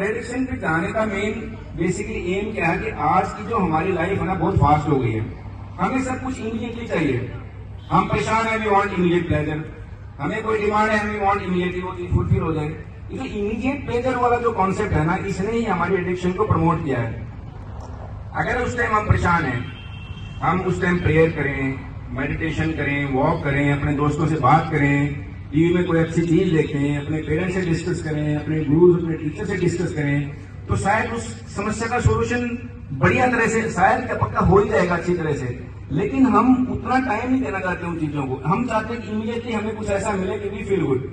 Addiction पे जाने का मेन बेसिकली एम क्या है कि आज की जो हमारी लाइफ है ना बहुत फास्ट हो गई है, हमें सब कुछ इमीडिएटली चाहिए। हम परेशान है, वी वांट इमीडिएट प्लेजर, हमें कोई डिमांड है, हमें वांट इमीडिएटली वो चीज फुलफिल हो जाए। ये जो इमीडिएट प्लेजर वाला जो कॉन्सेप्ट है ना, इसने ही हमारी एडिक्शन को प्रमोट किया है। अगर उस टाइम हम परेशान हैं, हम उस टाइम प्रेयर करें, मेडिटेशन करें, वॉक करें, अपने दोस्तों से बात करें, टीवी में कोई अच्छी चीज देखें, अपने पेरेंट्स से डिस्कस करें, अपने गुरु अपने टीचर से डिस्कस करें, तो शायद उस समस्या का सोल्यूशन बढ़िया तरह से शायद क्या पक्का हो ही जाएगा अच्छी तरह से। लेकिन हम उतना टाइम नहीं देना चाहते उन चीजों को। हम चाहते हैं कि इमीडिएटली हमें कुछ ऐसा मिले कि वी फील गुड,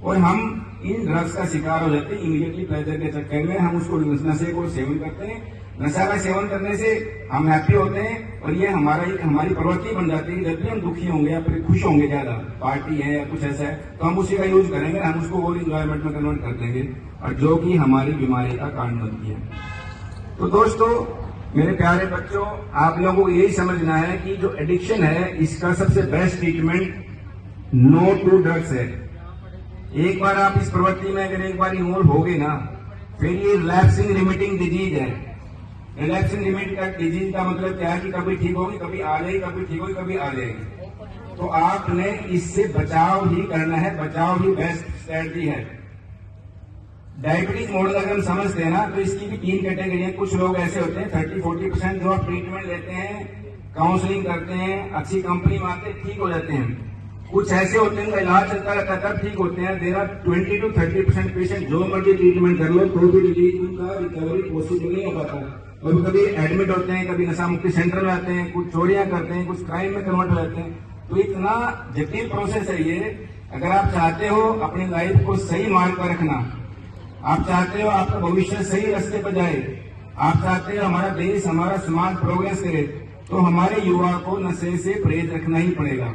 और हम इन ड्रग्स का शिकार हो जाते हैं। इमीडिएटली प्लेजर के चक्कर में हम उसको नशे को सेवन करते हैं। नशा का सेवन करने से हम हैप्पी होते हैं, और ये हमारी प्रवृत्ति बन जाती है। जब भी हम दुखी होंगे या फिर खुश होंगे, ज्यादा पार्टी है या कुछ ऐसा है, तो हम उसी का यूज करेंगे, हम उसको और इंजॉयमेंट में कन्वर्ट कर देंगे, और जो कि हमारी बीमारी का कारण बनती है। तो दोस्तों, मेरे प्यारे बच्चों, आप लोगों को यही समझना है कि जो एडिक्शन है, इसका सबसे best treatment no to drugs है। एक बार आप इस प्रवृत्ति में अगर एक बार इन्वॉल्व हो गए ना, फिर ये रिलैप्सिंग लिमिटिंग डिजीज है। रिलैप्सिंग लिमिट का डिजीज का मतलब क्या है कि कभी ठीक होगी, कभी आ जाएगी, कभी ठीक होगी, कभी आ जाएगी। तो आपने इससे बचाव ही करना है, बचाव ही बेस्ट स्ट्रेटजी है। डायबिटीज मॉडल अगर हम समझते हैं ना, तो इसकी भी 3 कैटेगरी है। कुछ लोग ऐसे होते हैं 30-40% जो आप ट्रीटमेंट लेते हैं, काउंसलिंग करते हैं, अच्छी कंपनी में आते हैं, ठीक हो जाते हैं। कुछ ऐसे होते हैं उनका इलाज चलता रहता है, तब ठीक होते हैं। देर आर 20-30% पेशेंट जो मर्जी ट्रीटमेंट कर लो तो भी उनका रिकवरी पॉसिबल नहीं हो पाता। कभी कभी एडमिट होते हैं, कभी नशा मुक्ति सेंटर में आते हैं, कुछ चोरियां करते हैं, कुछ क्राइम में कन्वर्ट हो जाते हैं। तो इतना जटिल प्रोसेस है ये। अगर आप चाहते हो अपनी लाइफ को सही मार्ग पर रखना, आप चाहते हो आपका भविष्य सही रास्ते पर जाए, आप चाहते हो हमारा देश, हमारा समाज प्रोग्रेस करे, तो हमारे युवा को नशे से परहेज रखना ही पड़ेगा।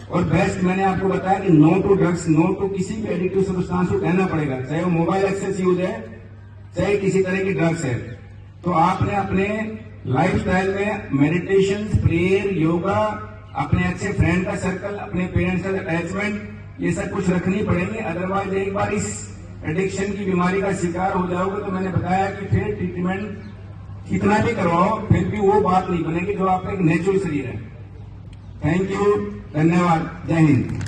और बेस्ट मैंने आपको बताया कि no to drugs, no to किसी भी एडिक्टिव सब्सटेंस को कहना पड़ेगा, चाहे वो मोबाइल एक्सेस यूज है, चाहे किसी तरह की ड्रग्स है। तो आपने अपने लाइफस्टाइल में मेडिटेशन, प्रेयर, योगा, अपने अच्छे फ्रेंड का सर्कल, अपने पेरेंट्स का अटैचमेंट, ये सब कुछ रखनी पड़ेंगे। अदरवाइज एक बार इस एडिक्शन की बीमारी का शिकार हो जाओगे तो मैंने बताया कि फिर ट्रीटमेंट कितना भी करवाओ, फिर भी वो बात नहीं बनेगी जो आपका एक नेचुरल शरीर है। थैंक यू, धन्यवाद, जय हिंद।